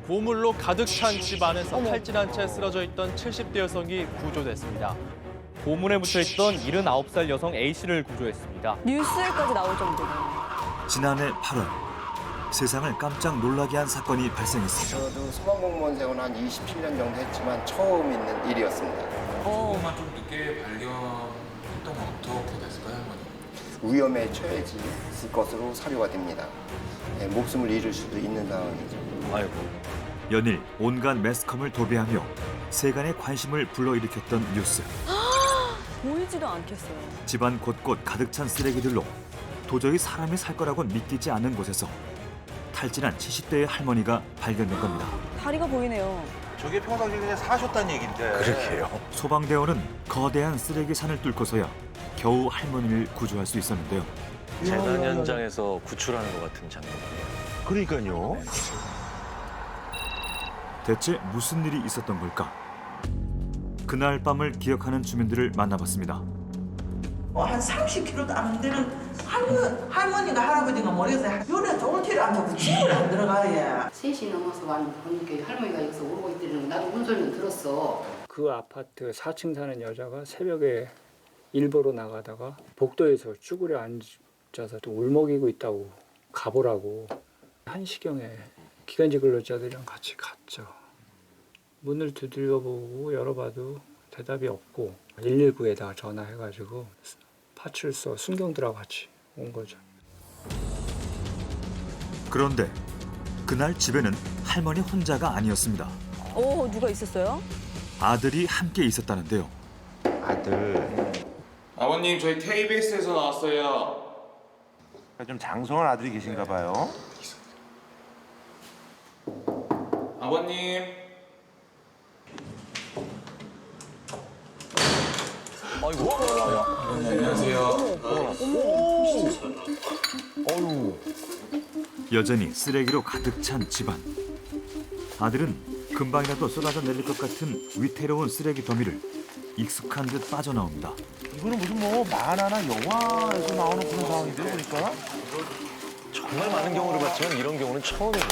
고물로 가득 찬 집 안에서 탈진한 채 쓰러져 있던 70대 여성이 구조됐습니다. 고문에 묻혀있던 79살 여성 A씨를 구조했습니다. 뉴스에까지 나올 정도로. 지난해 8월 세상을 깜짝 놀라게 한 사건이 발생했습니다. 저도 소방공무원 생활 한 27년 정도 했지만 처음 있는 일이었습니다. 조금만 좀 늦게 발견했던 건 어떻게 됐을까요, 할머니? 위험에 처해질 것으로 사료가 됩니다. 네, 목숨을 잃을 수도 있는 상황이죠. 연일 온갖 매스컴을 도배하며 세간의 관심을 불러일으켰던 뉴스. 보이지도 않겠어요. 집안 곳곳 가득 찬 쓰레기들로 도저히 사람이 살 거라고 믿기지 않는 곳에서 탈진한 70대의 할머니가 발견된 겁니다. 다리가 보이네요. 저게 평상시에 그냥 사셨다는 얘긴데. 그렇게요. 소방대원은 거대한 쓰레기 산을 뚫고서야 겨우 할머니를 구조할 수 있었는데요. 재난 현장에서 구출하는 것 같은 장면이에요. 그러니까요. 대체 무슨 일이 있었던 걸까? 그날 밤을 기억하는 주민들을 만나봤습니다. 한 30km도 안 되는 할머니가 할아버지가 모르겠어요. 요래 돌티를 앉아서 집을 안 들어가요. 3시 넘어서 왔는데 할머니가 여기서 오르고 있다는 나도 문소리는 들었어. 그 아파트 4층 사는 여자가 새벽에 일보러 나가다가 복도에서 쭈그려 앉아서 또 울먹이고 있다고 가보라고 1시경에 기관지 근로자들이랑 같이 갔죠. 문을 두들겨보고 열어봐도 대답이 없고 119에다가 전화해가지고 파출소 순경들하고 같이 온 거죠. 그런데 그날 집에는 할머니 혼자가 아니었습니다. 누가 있었어요? 아들이 함께 있었다는데요. 아들. 아버님, 저희 KBS에서 나왔어요. 좀 장성한 아들이 계신가 봐요. 아버님. 안녕하세요. 여전히 쓰레기로 가득 찬 집안. 아들은 금방이라도 쏟아져 내릴 것 같은 위태로운 쓰레기 더미를 익숙한 듯 빠져나옵니다. 이거는 무슨 뭐 만화나 영화에서 나오는 그런 상황인데요, 보니까. 정말 많은 경우를 봤지만 이런 경우는 처음이에요.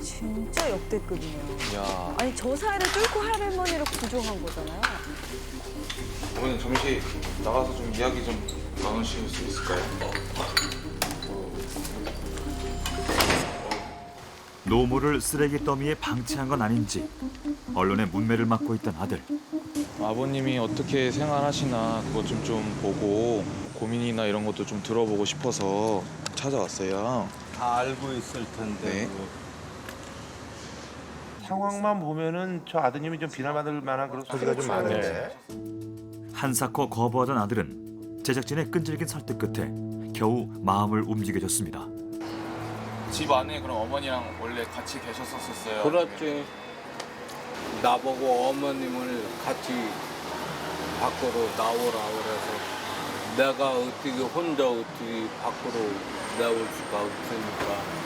진짜 역대급이네요. 야. 아니 저 사이를 뚫고 할머니를 구조한 거잖아요. 어머니, 잠시 나가서 좀 이야기 좀 나누실 수 있을까요? 노모를 쓰레기 더미에 방치한 건 아닌지 언론의 문매를 맡고 있던 아들. 아버님이 어떻게 생활하시나 그것 좀 보고 고민이나 이런 것도 좀 들어보고 싶어서 찾아왔어요. 다 알고 있을 텐데. 네. 상황만 보면은 저 아드님이 좀 비난받을 만한 그런 소리가 좀 많은데. 한사코 거부하던 아들은 제작진의 끈질긴 설득 끝에 겨우 마음을 움직여줬습니다. 집 안에 그럼 어머니랑 원래 같이 계셨었어요? 그렇지. 나보고 어머님을 같이 밖으로 나오라 그래서 내가 어떻게 혼자 어떻게 밖으로 나올 수가 없으니까.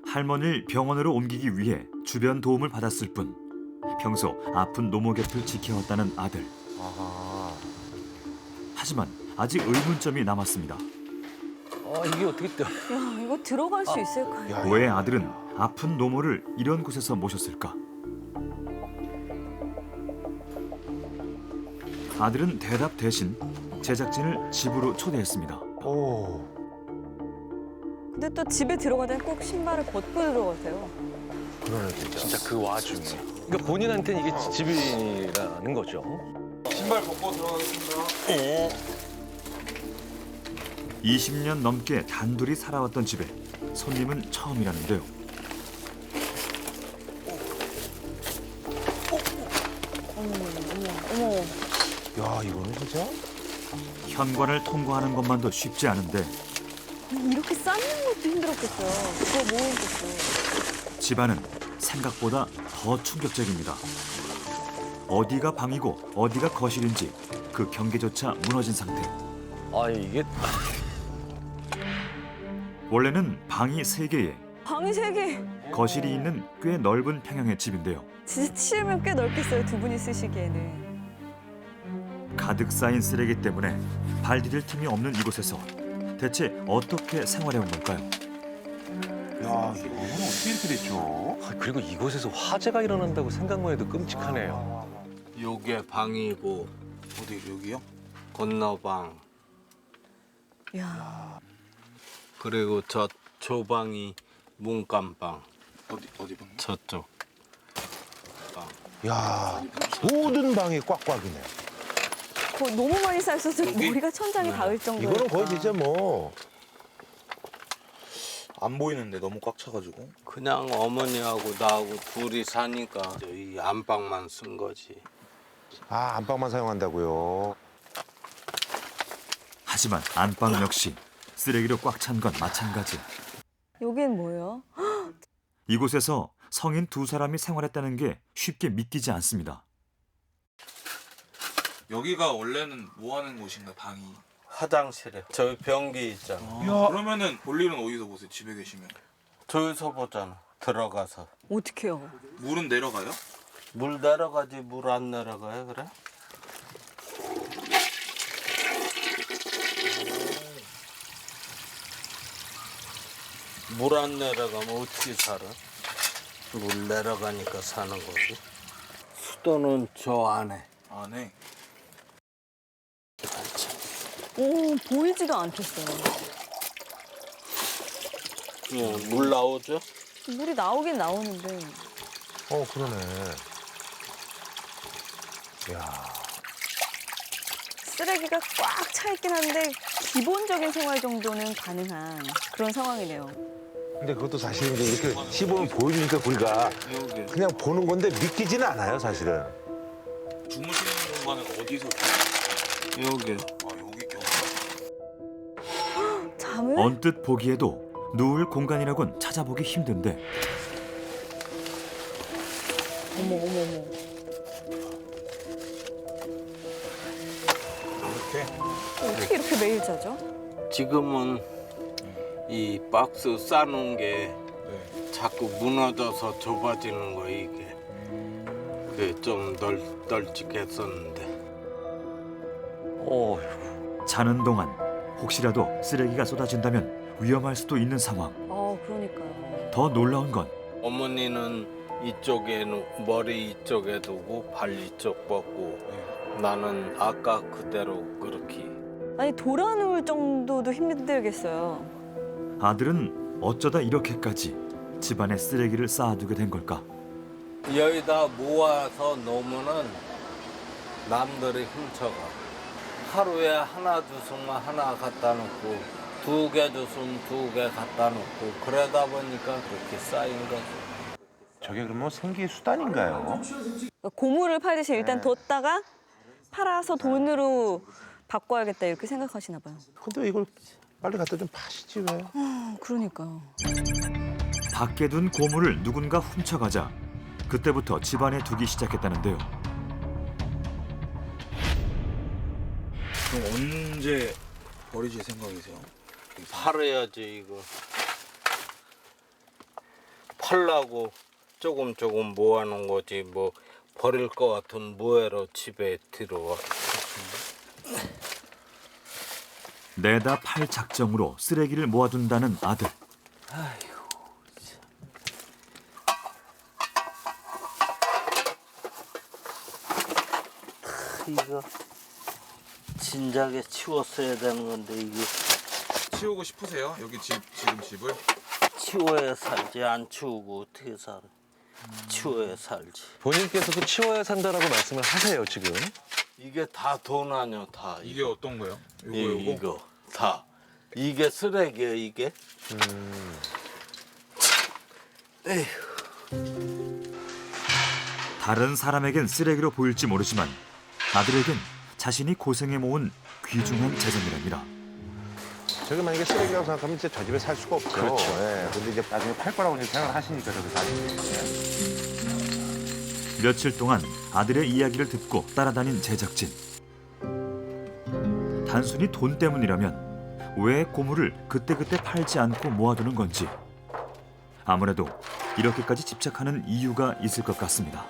할머니를 병원으로 옮기기 위해 주변 도움을 받았을 뿐 평소 아픈 노모 곁을 지켜왔다는 아들. 하지만 아직 의문점이 남았습니다. 이게 어떻게 돼? 야 이거 들어갈 수 있을까요? 왜 아들은 아픈 노모를 이런 곳에서 모셨을까? 아들은 대답 대신 제작진을 집으로 초대했습니다. 오. 근데 또 집에 들어가다 꼭 신발을 벗고 들어가세요. 그러네, 진짜. 진짜 그 와중에. 그러니까 본인한테는 이게 집이라는 거죠. 신발 벗고 들어가겠습니다. 20년 넘게 단둘이 살아왔던 집에 손님은 처음이라는데요. 어머. 야, 이거는 진짜? 현관을 통과하는 것만도 쉽지 않은데 이렇게 쌓는 것도 힘들었겠어요. 그거 모으는 것도. 집안은 생각보다 더 충격적입니다. 어디가 방이고 어디가 거실인지 그 경계조차 무너진 상태. 이게 원래는 방이 3개에 방이 3개. 거실이 있는 꽤 넓은 평형의 집인데요. 진짜 치우면 꽤 넓겠어요. 두 분이 쓰시기에는. 가득 쌓인 쓰레기 때문에 발 디딜 틈이 없는 이곳에서 대체 어떻게 생활해온 걸까요? 야, 이거는 어떻게 이렇게 됐죠? 아, 그리고 이곳에서 화재가 일어난다고 생각만 해도 끔찍하네요. 요게 방이고 어디 여기요? 건너방 야, 그리고 저 방이 문간방 어디 방? 저쪽 야, 모든 방이 꽉꽉이네. 거의 너무 많이 쌓였어서 머리가 천장에 닿을 정도로. 이거는 거의 진짜 뭐 안 보이는데 너무 꽉 차가지고. 그냥 어머니하고 나하고 둘이 사니까 이 안방만 쓴 거지. 아, 안방만 사용한다고요. 하지만 안방 역시 쓰레기로 꽉 찬 건 마찬가지. 여긴 뭐예요? 이곳에서 성인 두 사람이 생활했다는 게 쉽게 믿기지 않습니다. 여기가 원래는 뭐 하는 곳인가 방이? 화장실에 저기 변기 있잖아. 그러면은 볼일은 어디서 보세요? 집에 계시면? 저기서 보잖아. 들어가서. 어떡해요? 물은 내려가요? 물 내려가지 물 안 내려가요 그래? 물 안 내려가면 어떻게 살아? 물 내려가니까 사는 거지. 수도는 저 안에. 안에. 오, 보이지도 않겠어요. 물 나오죠? 물이 나오긴 나오는데. 그러네. 야, 쓰레기가 꽉 차 있긴 한데 기본적인 생활 정도는 가능한 그런 상황이네요. 근데 그것도 사실은 이제 이렇게 씹으면 보이니까 우리가 여기. 그냥 보는 건데 믿기지는 않아요, 사실은. 주무시는 공간은 어디서? 여기. 여기. 잠을? 언뜻 보기에도 누울 공간이라곤 찾아보기 힘든데 어머, 어머, 어머. 어떻게 이렇게 매일 자죠? 지금은 이 박스 싸놓은 게 자꾸 무너져서 좁아지는 거 이게. 그게 좀 널찍했었는데. 자는 동안 혹시라도 쓰레기가 쏟아진다면 위험할 수도 있는 상황. 그러니까요. 더 놀라운 건 어머니는 이쪽에 머리 이쪽에 두고 발 이쪽 뻗고 나는 아까 그대로 그렇게. 아니, 돌아 누울 정도도 힘들겠어요. 아들은 어쩌다 이렇게까지 집안에 쓰레기를 쌓아두게 된 걸까? 여기다 모아서 놓으면은 남들이 훔쳐가. 하루에 하나 주스면 하나 갖다 놓고 두 개 주스면 두 개 갖다 놓고 그러다 보니까 그렇게 쌓인 거지. 저게 그러면 생계의 수단인가요? 고물을 팔듯이 일단 뒀다가 팔아서 돈으로 바꿔야겠다 이렇게 생각하시나 봐요. 근데 왜 이걸 빨리 갖다 좀 파시지 왜? 그러니까요. 밖에 둔 고물을 누군가 훔쳐가자 그때부터 집안에 두기 시작했다는데요. 그럼 언제 버리실 생각이세요? 팔아야지 이거. 팔라고 조금 모아놓은 거지 뭐 버릴 것 같은 무해로 집에 들어와. 내다 팔 작정으로 쓰레기를 모아둔다는 아들. 아이고 참. 이거 진작에 치웠어야 되는 건데 이게. 치우고 싶으세요? 여기 지금 집을? 치워야 살지 안 치우고 어떻게 살아. 치워야 살지. 본인께서도 치워야 산다라고 말씀을 하세요, 지금. 이게 다 돈 아니야 다. 이게 어떤 거요? 이거 다. 이게 쓰레기야 이게. 에휴. 다른 사람에겐 쓰레기로 보일지 모르지만 아들에겐 자신이 고생해 모은 귀중한 재산이랍니다. 저게 만약에 쓰레기라고 생각하면 진짜 저 집에 살 수가 없죠. 그렇죠. 예, 근데 이제 나중에 팔 거라고 이제 생각을 하시니까 저기 사시는. 며칠 동안 아들의 이야기를 듣고 따라다닌 제작진. 단순히 돈 때문이라면 왜 고물을 그때그때 팔지 않고 모아두는 건지 아무래도 이렇게까지 집착하는 이유가 있을 것 같습니다.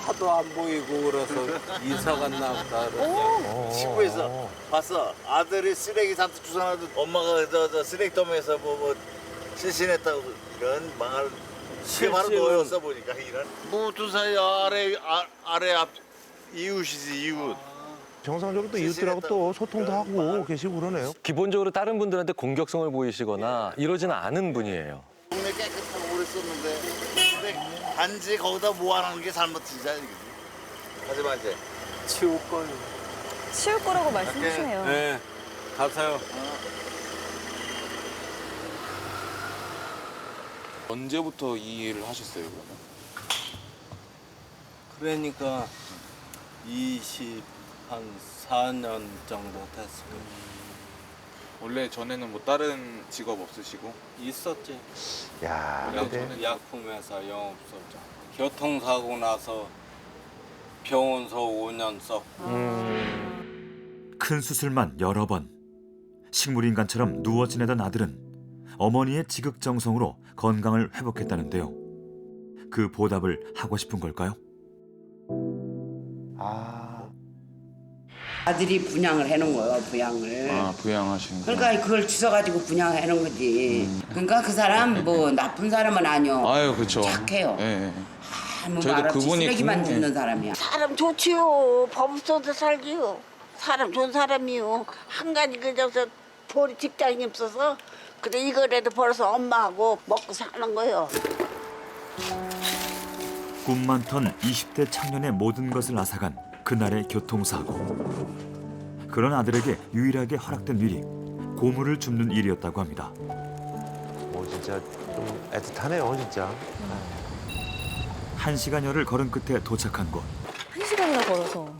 하도 안 보이고 그래서 이사 갔나 보다. 그랬어. 시골에서 봤어. 아들이 쓰레기 잔뜩 주워놔도 엄마가 저 쓰레기통에서 뭐 실신했다고 이런 망할. 그게 바로 너였어 보니까 이런. 무슨 사이 아래 앞 이웃이지 이웃. 정상적으로 또 이웃들하고 또 소통도 하고 계시고 그러네요. 기본적으로 다른 분들한테 공격성을 보이시거나 이러지는 않은 분이에요. 동네 깨끗하고 오래 썼는데 근데 단지 거기다 모아놓은 게 잘못이자 이거지. 하지만 이제 치울 거요. 치울 거라고 말씀하시네요. 네, 가세요. 언제부터 이 일을 하셨어요, 그러면? 그러니까 4년 정도 됐어요. 원래 전에는 뭐 다른 직업 없으시고? 있었지. 야, 근데 약품회사 영업소장. 교통사고 나서 병원서 5년 썼고. 큰 수술만 여러 번. 식물인간처럼 누워 지내던 아들은 어머니의 지극정성으로 건강을 회복했다는데요. 그 보답을 하고 싶은 걸까요? 아들이 분양을 해놓은 거예요, 부양을. 아, 부양하시는 거. 그러니까 그걸 주워가지고 분양해놓은 거지. 그러니까 그 사람 뭐 나쁜 사람은 아니요. 아유, 그렇죠. 착해요. 예. 아무 저희도 말 없이 그분이 쓰레기만 궁금해. 줍는 사람이야. 사람 좋지요. 법 없어도 살기요. 사람 좋은 사람이요. 한 가지 그저서 보리 직장이 없어서 그래 이거라도 벌어서 엄마하고 먹고 사는 거요. 꿈 많던 20대 청년의 모든 것을 앗아간 그날의 교통사고. 그런 아들에게 유일하게 허락된 일이 고무를 줍는 일이었다고 합니다. 진짜 좀 애틋하네요, 진짜. 1시간여를 걸은 끝에 도착한 곳. 1시간이나 걸어서.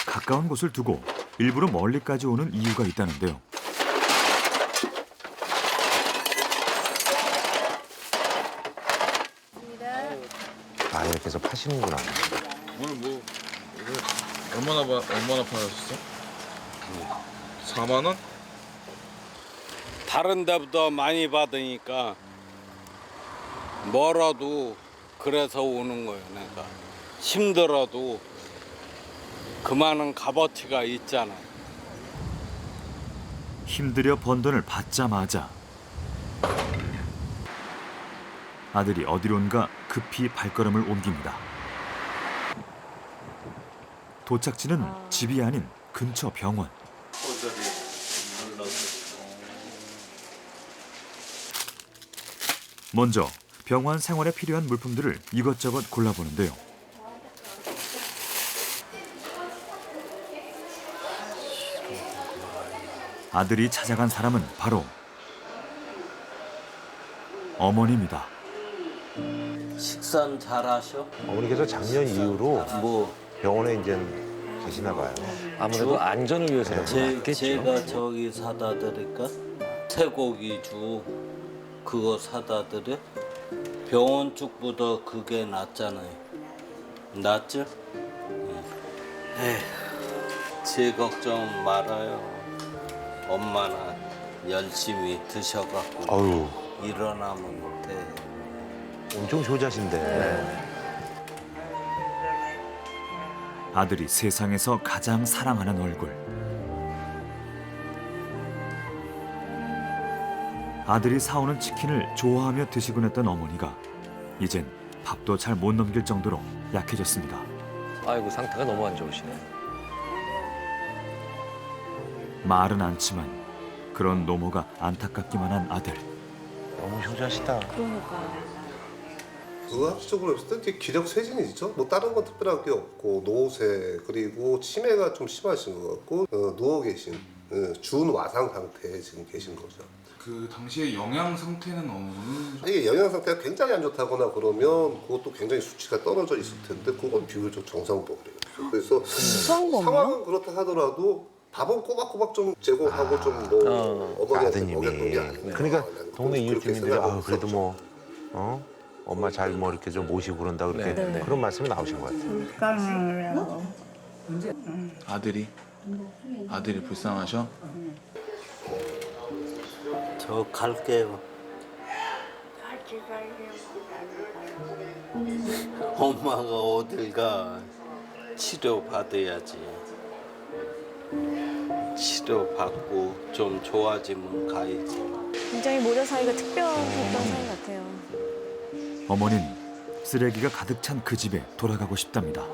가까운 곳을 두고 일부러 멀리까지 오는 이유가 있다는데요. 아, 이렇게 해서 파시는구나. 오늘 뭐 얼마나 팔았었어? 4만 원? 다른 데보다 많이 받으니까 멀어도 그래서 오는 거예요. 내가 힘들어도 그만한 값어치가 있잖아. 힘들여 번 돈을 받자마자 아들이 어디론가 급히 발걸음을 옮깁니다. 도착지는 집이 아닌 근처 병원. 먼저 병원 생활에 필요한 물품들을 이것저것 골라보는데요. 아들이 찾아간 사람은 바로 어머니입니다. 식사는 잘하셔? 어머니께서 작년 이후로 뭐 병원에 이제 계시나 봐요. 아무래도 안전을 위해서라겠죠. 제가 저기 사다 드릴까? 쇠고기죽 그거 사다 드려? 병원 죽보다 그게 낫잖아요. 낫죠? 에휴, 제 걱정 말아요. 엄마나 열심히 드셔갖고 어휴, 일어나면 돼. 엄청 효자신데. 아들이 세상에서 가장 사랑하는 얼굴. 아들이 사오는 치킨을 좋아하며 드시곤 했던 어머니가 이젠 밥도 잘 못 넘길 정도로 약해졌습니다. 아이고, 상태가 너무 안 좋으시네. 말은 않지만 그런 노모가 안타깝기만 한 아들. 너무 효자시다. 그러니까. 의학적으로 봤을 때 되게 기력 쇠진이죠. 뭐 다른 건 특별한 게 없고 노쇠 그리고 치매가 좀 심하신 것 같고 누워 계신 준와상 상태에 지금 계신 거죠. 그 당시에 영양 상태는 어느? 이게 영양 상태가 굉장히 안 좋다거나 그러면 그것도 굉장히 수치가 떨어져 있을 텐데 그건 비교적 정상범이에요. 그래서 상황은 그렇다 하더라도 밥은 꼬박꼬박 좀 제공하고 좀 뭐 어머니한테 먹였던 게 아닌가. 그러니까 동네 이웃 주민들이 생각하고 그래도 뭐 엄마 잘 뭐 이렇게 좀 모시고 그런다 그렇게 그런 말씀이 나오신 것 같아요. 아들이 불쌍하셔? 저 갈게요. 엄마가 어딜 가. 치료 받아야지. 치료 받고 좀 좋아지면 가야지. 굉장히 모자 사이가 특별했던 사이 같아요. 어머닌 쓰레기가 가득 찬 그 집에 돌아가고 싶답니다.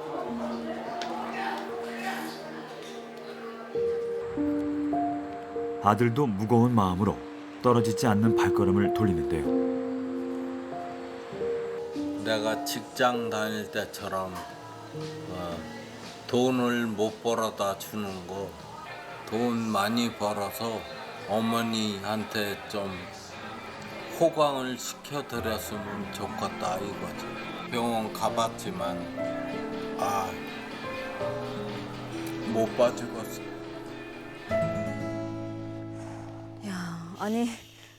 아들도 무거운 마음으로 떨어지지 않는 발걸음을 돌리는데요. 내가 직장 다닐 때처럼 돈을 못 벌어다 주는 거, 돈 많이 벌어서 어머니한테 좀 호강을 시켜드렸으면 좋겠다 이거지. 병원 가봤지만 못 봐주겠어. 야, 아니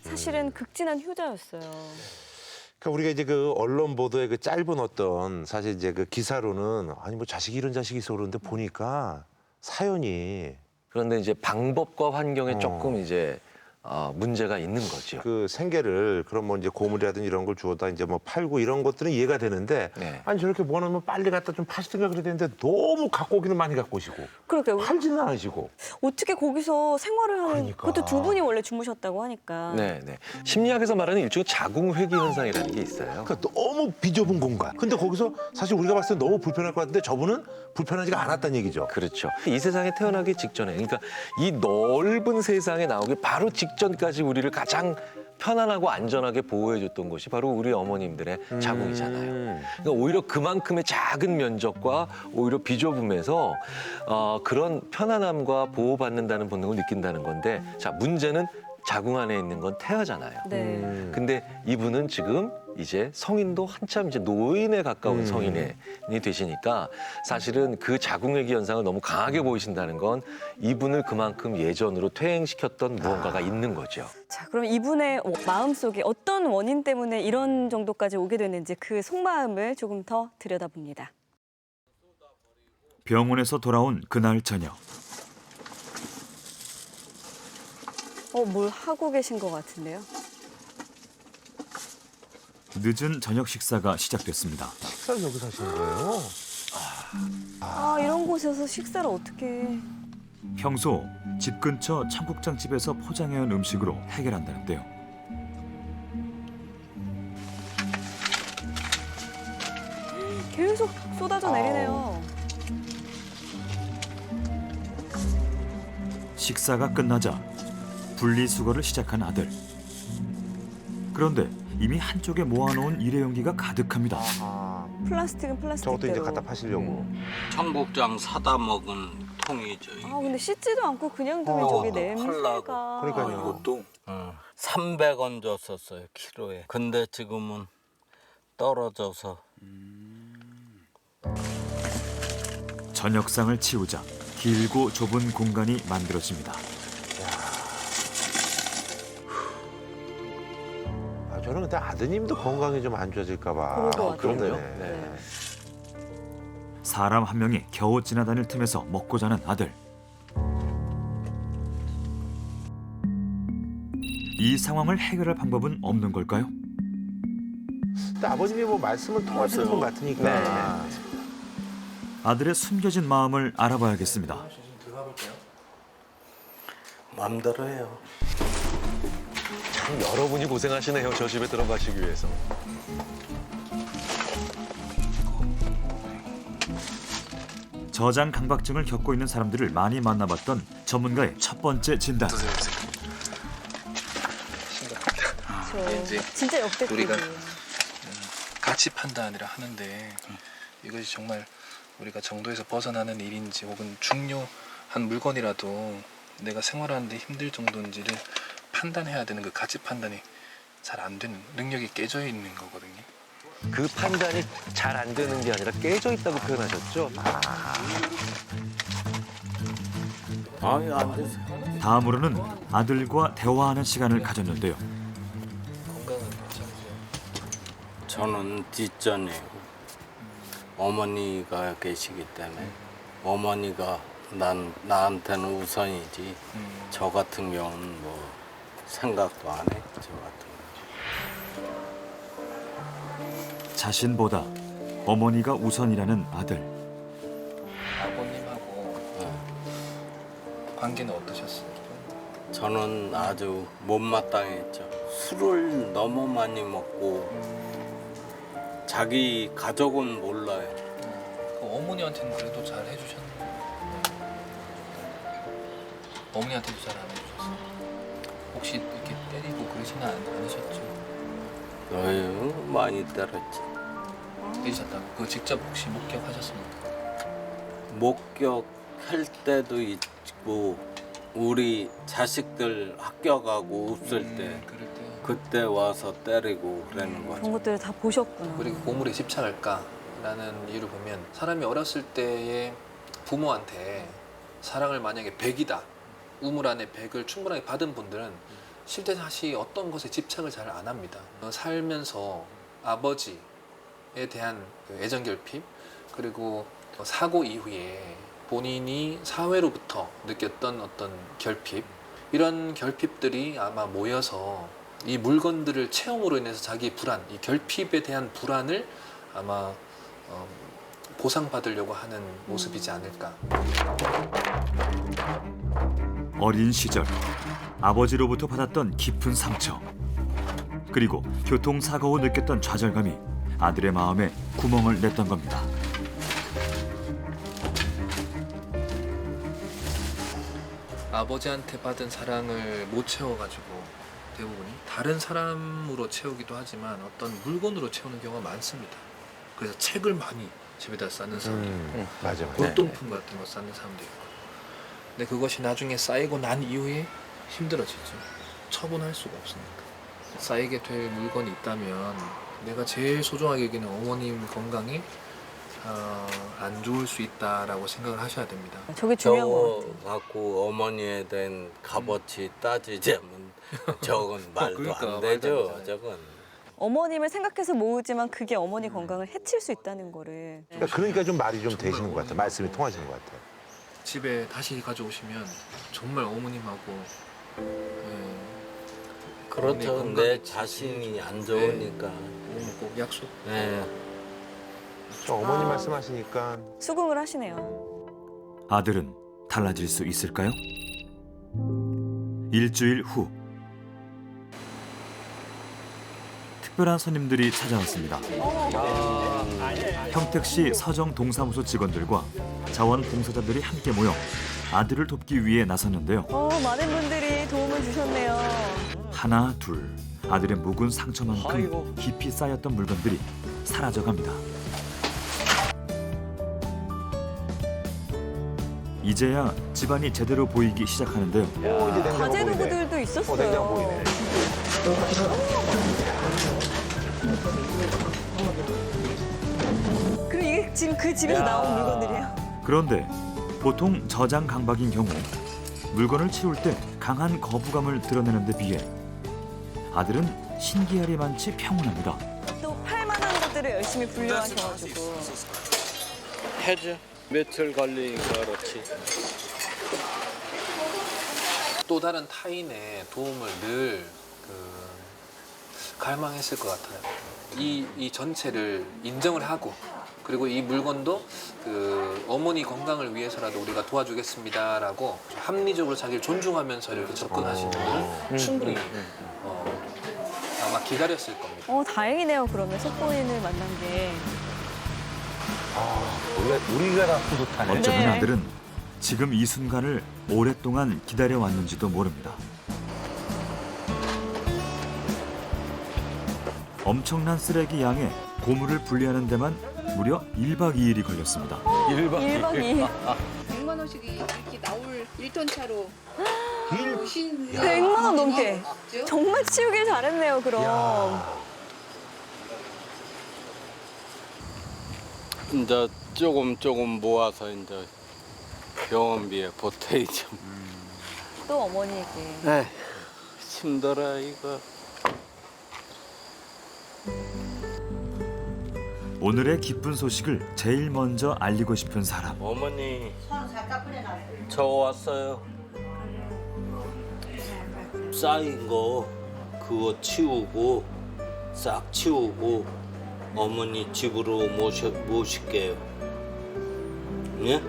사실은 극진한 효자였어요. 그러니까 우리가 이제 그 언론 보도의 그 짧은 어떤 사실 이제 그 기사로는 아니 뭐 자식이 이런 자식이 있어 그러는데 보니까 사연이 그런데 이제 방법과 환경에 조금 이제 문제가 있는 거죠. 그 생계를 그런 뭐 이제 고물이라든지 이런 걸 주워다 이제 뭐 팔고 이런 것들은 이해가 되는데 네. 아니 저렇게 모아놓으면 빨리 갖다 좀 파시든가 그래야 되는데 너무 갖고 오기는 많이 갖고 오시고 그러게요. 팔지는 않으시고 어떻게 거기서 생활을 하는 그러니까. 그것도 두 분이 원래 주무셨다고 하니까. 네. 심리학에서 말하는 일종의 자궁회귀 현상이라는 게 있어요. 그러니까 너무 비좁은 공간. 근데 거기서 사실 우리가 봤을 때 너무 불편할 것 같은데 저분은 불편하지가 않았다는 얘기죠. 그렇죠. 이 세상에 태어나기 직전에, 그러니까 이 넓은 세상에 나오기 바로 직전까지 우리를 가장 편안하고 안전하게 보호해줬던 것이 바로 우리 어머님들의 자궁이잖아요. 그러니까 오히려 그만큼의 작은 면적과 오히려 비좁음에서 그런 편안함과 보호받는다는 본능을 느낀다는 건데, 자, 문제는 자궁 안에 있는 건 태아잖아요. 네. 근데 이분은 지금 이제 성인도 한참 이제 노인에 가까운 성인이 되시니까 사실은 그 자궁회귀 현상을 너무 강하게 보이신다는 건 이분을 그만큼 예전으로 퇴행시켰던 무언가가 있는 거죠. 자, 그럼 이분의 마음속에 어떤 원인 때문에 이런 정도까지 오게 됐는지 그 속마음을 조금 더 들여다봅니다. 병원에서 돌아온 그날 저녁. 뭘 하고 계신 것 같은데요? 늦은 저녁 식사가 시작됐습니다. 식사를 여기서 하시는 거예요? 이런 곳에서 식사를 어떻게 해. 평소 집 근처 청국장집에서 포장해온 음식으로 해결한다는데요. 계속 쏟아져 내리네요. 식사가 끝나자 분리수거를 시작한 아들. 그런데 이미 한쪽에 모아놓은 일회용기가 가득합니다. 플라스틱은 플라스틱대로. 저것도 이제 갖다 파시려고. 청국장 사다 먹은 통이죠. 근데 씻지도 않고 그냥 두면 저게 냄새가. 그러니까요. 이것도 300원 줬었어요, 키로에. 근데 지금은 떨어져서. 저녁상을 치우자 길고 좁은 공간이 만들어집니다. 저는 근데 아드님도 건강이 좀 안 좋아질까 봐. 그런데요. 네. 사람 한 명이 겨우 지나다닐 틈에서 먹고 자는 아들. 이 상황을 해결할 방법은 없는 걸까요? 근데 아버님이 뭐 말씀을 통하시는 분 같으니까. 아들의 숨겨진 마음을 알아봐야겠습니다. 마음대로 해요. 참 여러분이 고생하시네요. 저 집에 들어가시기 위해서. 저장 강박증을 겪고 있는 사람들을 많이 만나봤던 전문가의 첫 번째 진단. 진짜 역대급이에요. 우리가 가치 판단이라 하는데 이것이 정말 우리가 정도에서 벗어나는 일인지 혹은 중요한 물건이라도 내가 생활하는데 힘들 정도인지를 판단해야 되는 그 가치 판단이 잘 안 되는 능력이 깨져 있는 거거든요. 그 판단이 잘 안 되는 게 아니라 깨져 있다고 표현하셨죠? 안 돼서. 다음으로는 아들과 대화하는 시간을 가졌는데요. 건강은 괜찮으세요? 저는 뒷전이에요. 어머니가 계시기 때문에 어머니가 나한테는 우선이지. 저 같은 경우는 뭐 생각도 안 해. 저 같은 경우. 자신보다 어머니가 우선이라는 아들. 아버님하고 관계는 어떠셨어요? 저는 아주 못마땅했죠. 술을 너무 많이 먹고 자기 가족은 몰라요. 그 어머니한테는 그래도 잘 해주셨나요? 어머니한테도 잘 안 해주셨어요? 혹시 이렇게 때리고 그러지는 않으셨죠? 어휴, 많이 때렸지. 때리셨다고? 그거 직접 혹시 목격하셨습니까? 목격할 때도 있고 우리 자식들 학교 가고 없을 때 그럴 때 그때 와서 때리고 그러는 거죠. 그런 것들을 다 보셨구나. 그리고 고물에 집착할까라는 이유를 보면 사람이 어렸을 때의 부모한테 사랑을 만약에 100이다. 우물 안에 100을 충분하게 받은 분들은 실제 다시 어떤 것에 집착을 잘 안 합니다. 살면서 아버지에 대한 그 애정 결핍 그리고 사고 이후에 본인이 사회로부터 느꼈던 어떤 결핍 이런 결핍들이 아마 모여서 이 물건들을 체험으로 인해서 자기의 불안, 이 결핍에 대한 불안을 아마 보상받으려고 하는 모습이지 않을까. 어린 시절 아버지로부터 받았던 깊은 상처 그리고 교통사고 후 느꼈던 좌절감이 아들의 마음에 구멍을 냈던 겁니다. 아버지한테 받은 사랑을 못 채워가지고 대부분이 다른 사람으로 채우기도 하지만 어떤 물건으로 채우는 경우가 많습니다. 그래서 책을 많이 집에다 쌓는 사람도 있고 맞아. 골동품 같은 거 쌓는 사람도 있고 근데 그것이 나중에 쌓이고 난 이후에 힘들어지죠. 처분할 수가 없으니까. 쌓이게 될 물건이 있다면 내가 제일 소중하게 여기는 어머님 건강에 안 좋을 수 있다라고 생각을 하셔야 됩니다. 저게 중요한 거 저거 갖고 어머니에 대한 값어치 따지자면 저건 말도 그러니까, 안 되죠. 말도 안 저건. 어머님을 생각해서 모으지만 그게 어머니 건강을 해칠 수 있다는 거를. 그러니까 좀 말이 좀 되시는 것 같아. 말씀이 통하시는 것 같아. 집에 다시 가져오시면 정말 어머님하고 그렇죠. 어머니 내 건강이 자신이 안 좋으니까. 꼭 약속. 네. 어머니 말씀하시니까 수긍을 하시네요. 아들은 달라질 수 있을까요? 일주일 후 특별한 손님들이 찾아왔습니다. 평택시 서정 동사무소 직원들과 자원봉사자들이 함께 모여 아들을 돕기 위해 나섰는데요. 많은 분들이 도움을 주셨네요. 하나 둘 아들의 묵은 상처만큼 깊이 쌓였던 물건들이 사라져갑니다. 이제야 집안이 제대로 보이기 시작하는데요. 이제 냉장고 가재 보이네. 도구들도 있었어요. 냉장고 보이네. 그리고 이게 지금 그 집에서 나온 물건들이에요. 그런데 보통 저장 강박인 경우 물건을 치울 때 강한 거부감을 드러내는 데 비해 아들은 신기하리만치 평온합니다. 또 팔만한 것들을 열심히 분류하셔가지고. 해줘. 며칠 걸리니까 그렇지. 또 다른 타인의 도움을 늘 갈망했을 것 같아요. 이 전체를 인정을 하고 그리고 이 물건도 어머니 건강을 위해서라도 우리가 도와주겠습니다라고 합리적으로 자기를 존중하면서 이렇게 접근하시는 분을 충분히 아마 기다렸을 겁니다. 다행이네요. 그러면 속보인을 만난 게. 우리가 다 뿌듯하네. 어쩌면 네. 아들은 지금 이 순간을 오랫동안 기다려왔는지도 모릅니다. 엄청난 쓰레기 양에 고물을 분리하는 데만 무려 1박 2일이 걸렸습니다. 1박 2일. 100만 원씩 이렇게 나올 1톤 차로 오신 100만 원 넘게. 정말 치우길 잘했네요, 그럼. 이제 조금 모아서 이제 병원비에 보태야죠. 또 어머니에게. 에이, 힘들어 이거. 오늘의 기쁜 소식을 제일 먼저 알리고 싶은 사람. 어머니, 저 왔어요. 쌓인 거 그거 치우고 싹 치우고 어머니 집으로 모실게요. 예?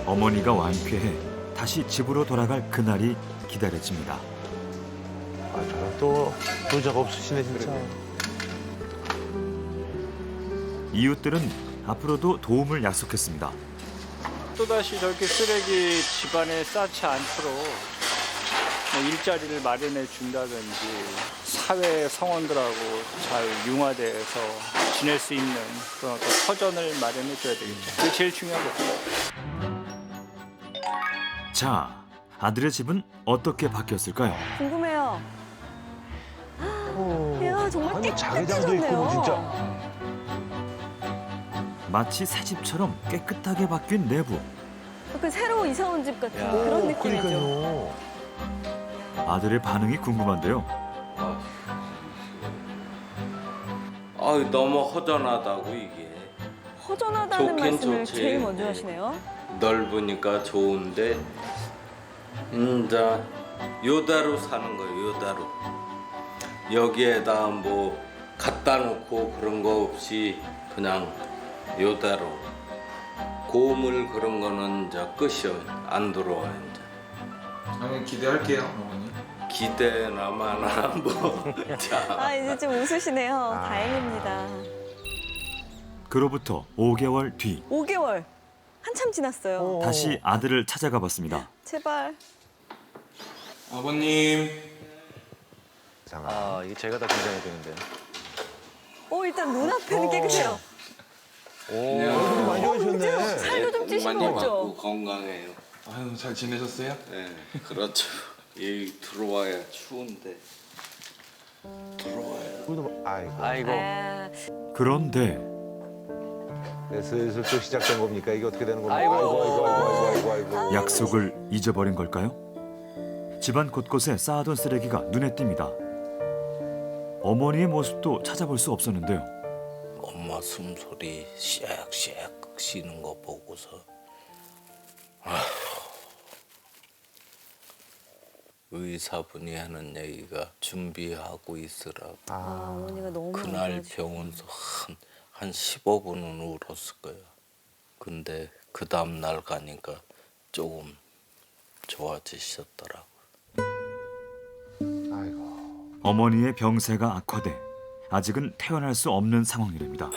어머니가 완쾌해 다시 집으로 돌아갈 그날이 기다려집니다. 아, 저는 또 도자가 없으시네 진짜. 이웃들은 앞으로도 도움을 약속했습니다. 또다시 저렇게 쓰레기 집안에 쌓지 않도록 일자리를 마련해 준다든지 사회 성원들하고 잘 융화돼서 지낼 수 있는 그런 어떤 터전을 마련해 줘야 되겠죠. 그게 제일 중요하겠죠. 자, 아들의 집은 어떻게 바뀌었을까요? 궁금해요. 야, 정말 아니 자기장도 있고 뭐 진짜. 마치 새 집처럼 깨끗하게 바뀐 내부. 그 새로 이사 온 집 같은 그런 느낌이죠. 그러니까요. 아들의 반응이 궁금한데요. 아유 너무 허전하다고 이게. 허전하다는 좋긴 말씀을 좋지. 제일 먼저 하시네요. 넓으니까 좋은데 이제 요대로 사는 거예요. 요대로. 여기에다 뭐 갖다 놓고 그런 거 없이 그냥 요대로. 고물 그런 거는 이제 끝이요. 안 들어와요 이제. 저는 기대할게요, 어머니. 기대나 마나 뭐. 자. 아, 이제 좀 웃으시네요. 다행입니다. 그로부터 5개월 뒤 5개월. 한참 지났어요. 다시 아들을 찾아가 봤습니다. 제발. 아버님. 아, 이게 제가 다 긴장이 되는데요. 일단 눈앞에는 깨끗해요. 얼굴이 많이 좋아지셨네. 살도 좀 찌신 거 없죠? 건강해요. 아유, 잘 지내셨어요? 네, 그렇죠. 여기 들어와야 추운데. 들어와요. 아이고. 그런데 네, 슬슬 또 시작된 겁니까? 이게 어떻게 되는 겁니까? 아이고. 아이고. 약속을 잊어버린 걸까요? 집안 곳곳에 쌓아둔 쓰레기가 눈에 띕니다. 어머니의 모습도 찾아볼 수 없었는데요. 엄마 숨소리 샥샥 쉬는 거 보고서 아휴, 의사분이 하는 얘기가 준비하고 있으라고. 어머니가 너무 그날 많이 병원에서 한 15분은 울었을 거예요. 근데 그 다음 날 가니까 조금 좋아지셨더라고. 어머니의 병세가 악화돼 아직은 태어날 수 없는 상황이랍니다.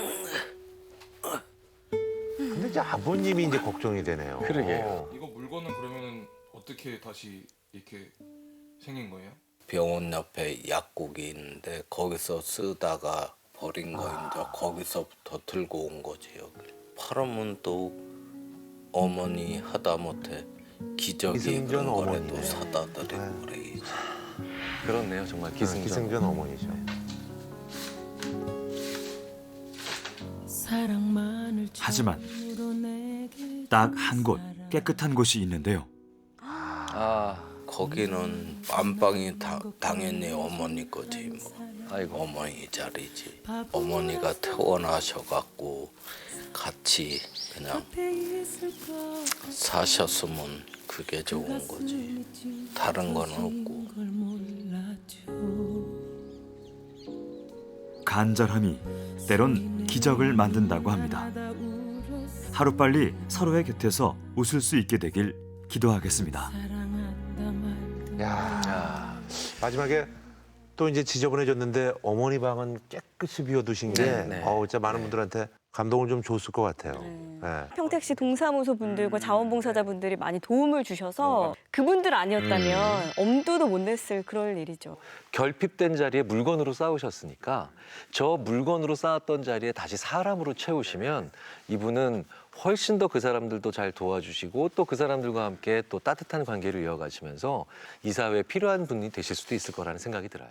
근데 이제 아버님이 이제 걱정이 되네요. 그러게요. 이거 물건은 그러면은 어떻게 다시 이렇게 생긴 거예요? 병원 옆에 약국이 있는데 거기서 쓰다가 버린 거 이제 거기서부터 들고 온 거지 여기. 팔으면 또 어머니 하다못해 기저귀 기승전 그런 거라도 어머니네. 사다 드리고 그래야지. 그렇네요, 정말 기승전. 기승전 어머니죠. 하지만 딱 한 곳 깨끗한 곳이 있는데요. 거기는 안방이 당연히 어머니 거지 뭐. 아이고. 어머니 자리지. 어머니가 퇴원하셔갖고 같이 그냥 사셨으면 그게 좋은 거지. 다른 건 없고. 간절함이 때론 기적을 만든다고 합니다. 하루빨리 서로의 곁에서 웃을 수 있게 되길 기도하겠습니다. 야, 마지막에 또 이제 지저분해졌는데 어머니 방은 깨끗이 비워두신 게 네. 진짜 많은 분들한테 감동을 좀 줬을 것 같아요. 네. 평택시 동사무소 분들과 자원봉사자분들이 많이 도움을 주셔서 그분들 아니었다면 엄두도 못 냈을 그럴 일이죠. 결핍된 자리에 물건으로 쌓으셨으니까 저 물건으로 쌓았던 자리에 다시 사람으로 채우시면 이분은 훨씬 더 그 사람들도 잘 도와주시고 또 그 사람들과 함께 또 따뜻한 관계를 이어가시면서 이 사회에 필요한 분이 되실 수도 있을 거라는 생각이 들어요.